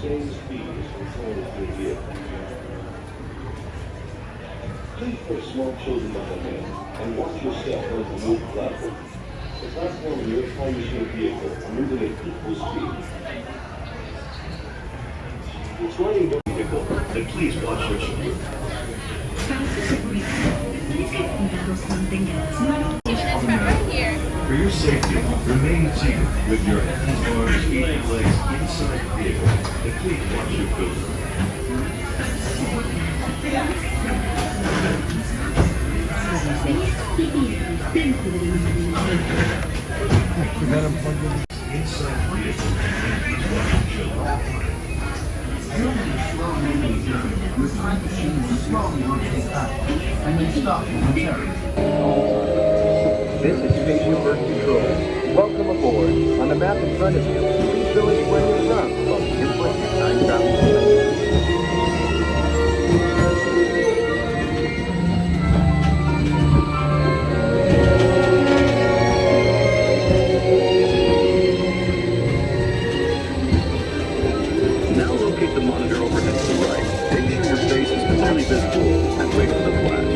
same speed as controlled through the vehicle. Please put small children up ahead and watch yourself on the new platform. The platform in your time machine vehicle are moving at equal speed. It's running the vehicle, and please watch your children. For your safety, remain seated with your hands, arms, feet, and legs inside the vehicle, and please watch your children. Inside the vehicle, and please watch your children. Your time machine will slowly rotate back and may stop momentarily. This is Spaceship Earth Control. Welcome aboard. On the map in front of you, please fill in where you're from while the input and time travel. Now locate the monitor overhead to the right. Make sure your face is clearly visible and wait for the flash.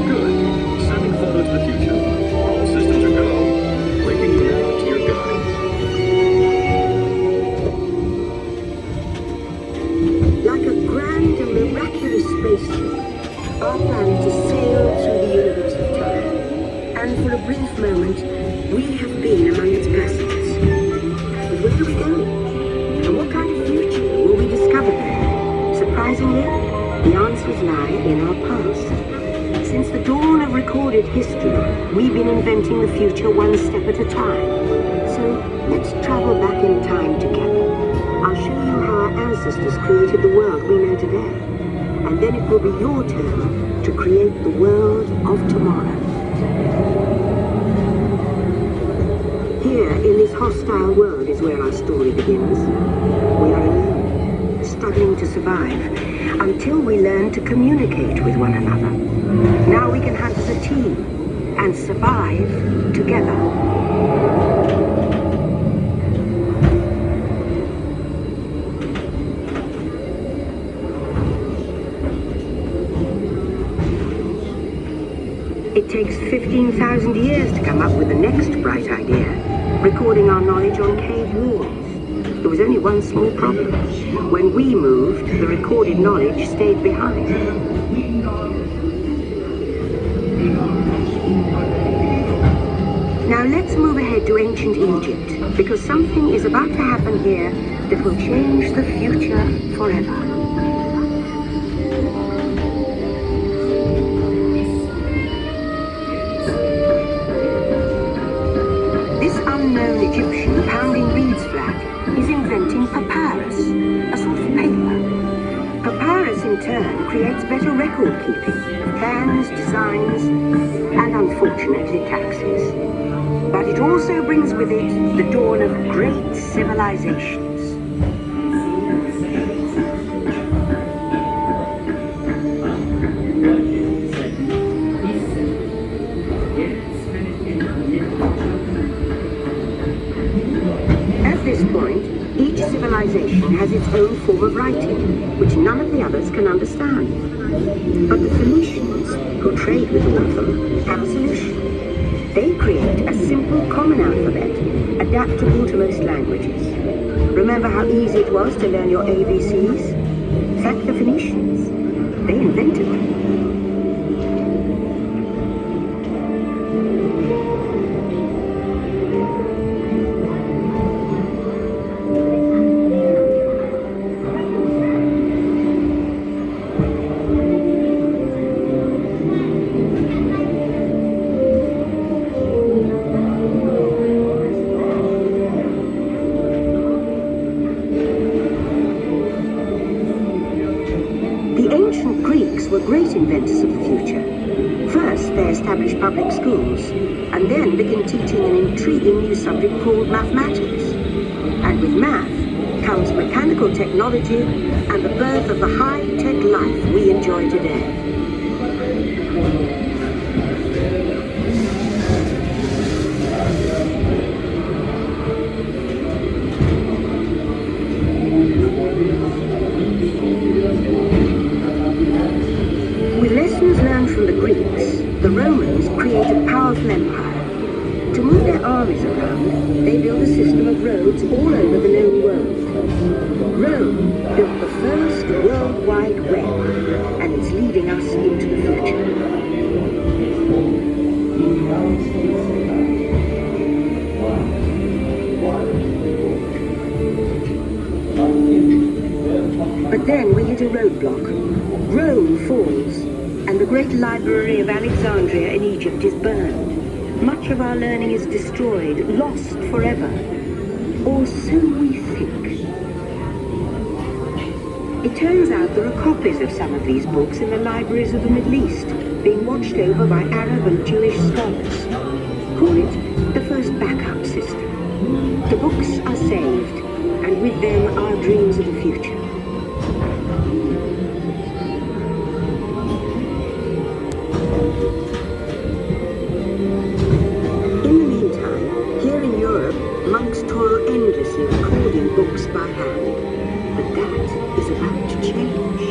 Good. Sending photo to the future. All systems are go. Bringing you now to your guide. Like a grand and miraculous spaceship, our planet is sailed through the universe of time. And for a brief moment, we have been among its passengers. But where are we going? And what kind of future will we discover there? Surprisingly, the answers lie in our past. Since the dawn of recorded history, we've been inventing the future one step at a time. So let's travel back in time together. I'll show you how our ancestors created the world we know today. And then it will be your turn to create the world of tomorrow. Here, in this hostile world, is where our story begins. We are alone, struggling to survive, until we learn to communicate with one another. Now we can hunt as a team, and survive together. It takes 15,000 years to come up with the next bright idea, recording our knowledge on cave walls. There was only one small problem. When we moved, the recorded knowledge stayed behind. Now let's move ahead to ancient Egypt, because something is about to happen here that will change the future forever. Unknown Egyptian pounding reeds flat is inventing papyrus, a sort of paper. Papyrus in turn creates better record keeping of plans, designs, and unfortunately taxes. But it also brings with it the dawn of great civilizations. Each civilization has its own form of writing, which none of the others can understand. But the Phoenicians, who trade with all of them, have a solution. They create a simple common alphabet, adaptable to most languages. Remember how easy it was to learn your ABCs? Thank the Phoenicians. They invented them. Inventors of the future. First, they established public schools, and then began teaching an intriguing new subject called mathematics. And with math comes mechanical technology and the birth of the high-tech life we enjoy today. Greeks, the Romans create a powerful empire. To move their armies around, they build a system of roads all over the known world. Rome built the first World Wide Web, and it's leading us into the future. But then we hit a roadblock. Rome falls, and the great library of Alexandria in Egypt is burned. Much of our learning is destroyed, lost forever. Or so we think. It turns out there are copies of some of these books in the libraries of the Middle East, being watched over by Arab and Jewish scholars. Call it the first backup system. The books are saved, and with them our dreams of the future. In the meantime, here in Europe, monks toil endlessly recording books by hand. But that is about to change.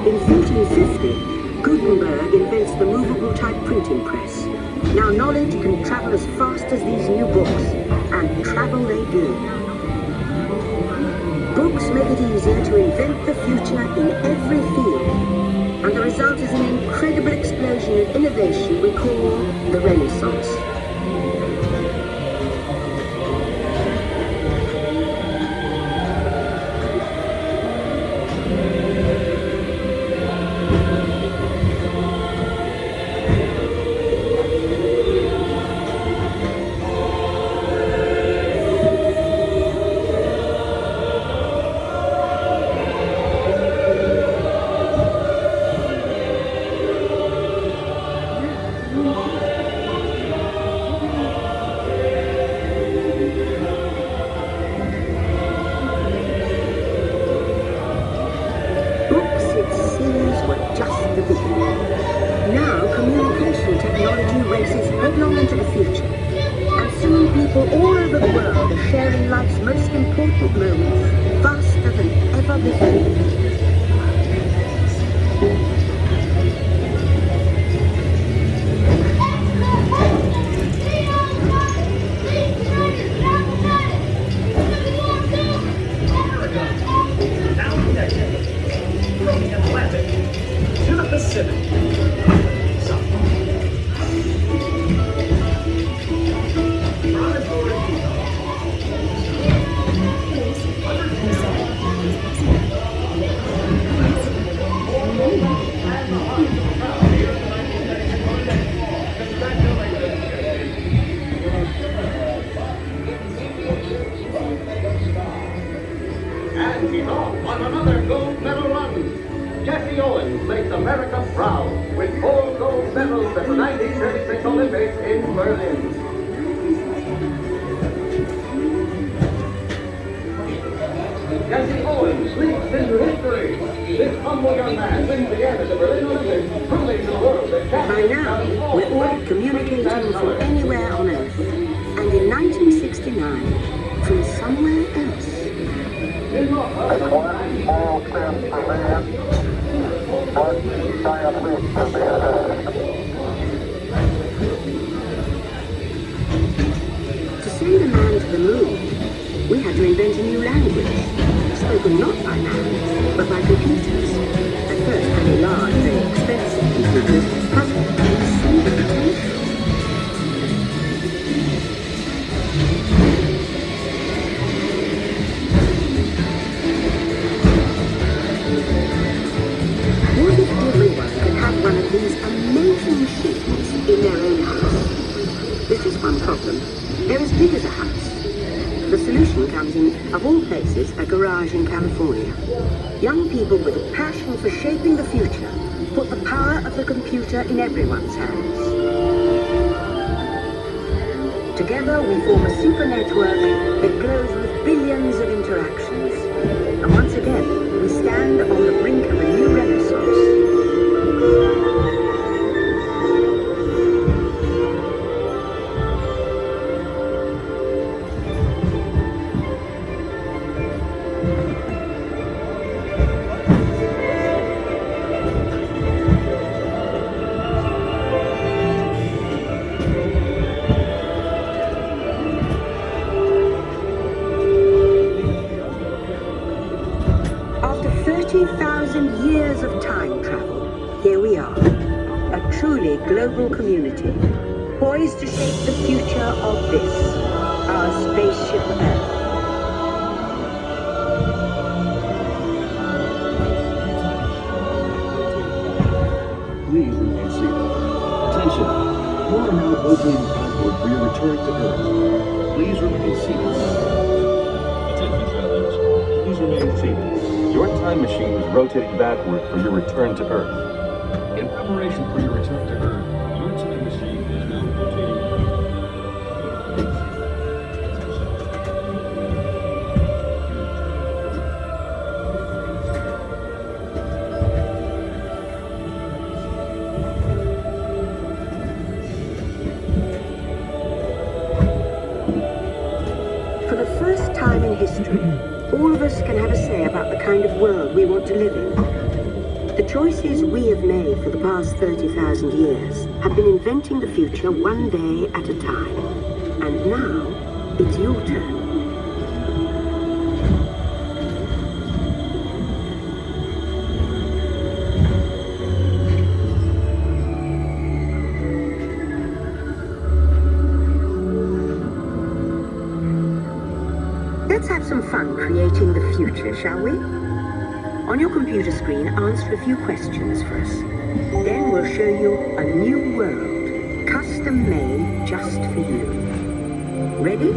In 1450, Gutenberg invents the movable type printing press. Now knowledge can travel as fast as these new books, and travel they do. Books make it easier to invent the future in every field, and the result is an incredible explosion of innovation we call the Renaissance. By now, we're all communicating from anywhere on Earth, and in 1969, from somewhere else. It's one small step for man, one giant leap for mankind. To send a man to the moon, we had to invent a new language, spoken not by man, but by computers. At first, very large, very expensive computers, puzzled to see the potential. What if everyone could have one of these amazing machines in their own house? There's just one problem. They're as big as a house. The solution comes in, of all places, a garage in California. Young people with a passion for shaping the future put the power of the computer in everyone's hands. Together we form a super network that glows with billions of interactions. And once again, we stand on the brink of a new renaissance. years of time travel, here we are, a truly global community, poised to shape the future of this, our spaceship Earth. Please remain seated. Attention! You are now rotating backward for your return to Earth. Please remain seated. Attention, travelers. Please remain seated. Your time machine is rotating backward for your return to Earth. In preparation for your return to Earth, your time machine is now rotating backward. For the first time in history, all of us can have a say about the kind of world we want to live in. The choices we have made for the past 30,000 years have been inventing the future one day at a time. And now, it's your turn. Let's have some fun creating the future, shall we? On your computer screen, answer a few questions for us. Then we'll show you a new world, custom made just for you. Ready?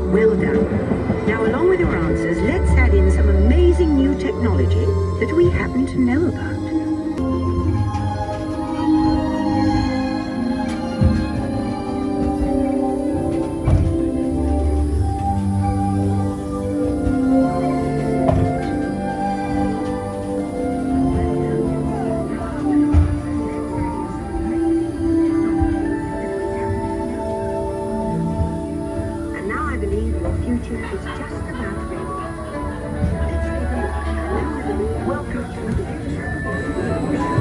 Well done. Now, along with your answers, let's add in some amazing new technology that we happen to know about. And now I believe your future is just about ready. Let's take a look. Welcome to the future.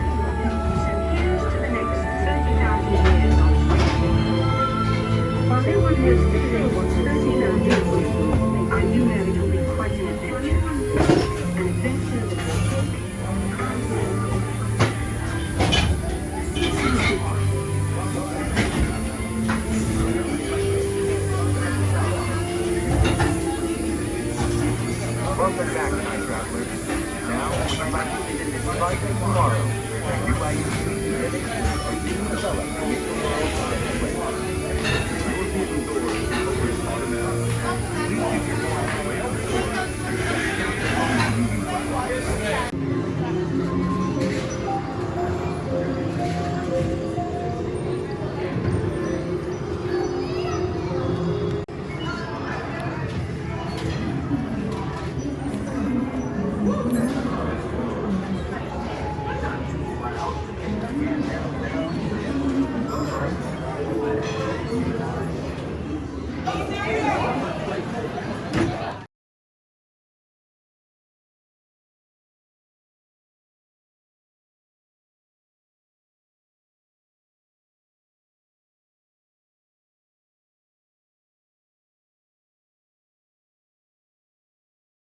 Here's to the next 30,000 years on screen. While no one knows today what's 30,000 years away, I do know it will be quite an adventure. An adventure that will Welcome back, time travelers. Now, we're about to begin this fight tomorrow. You by you, develop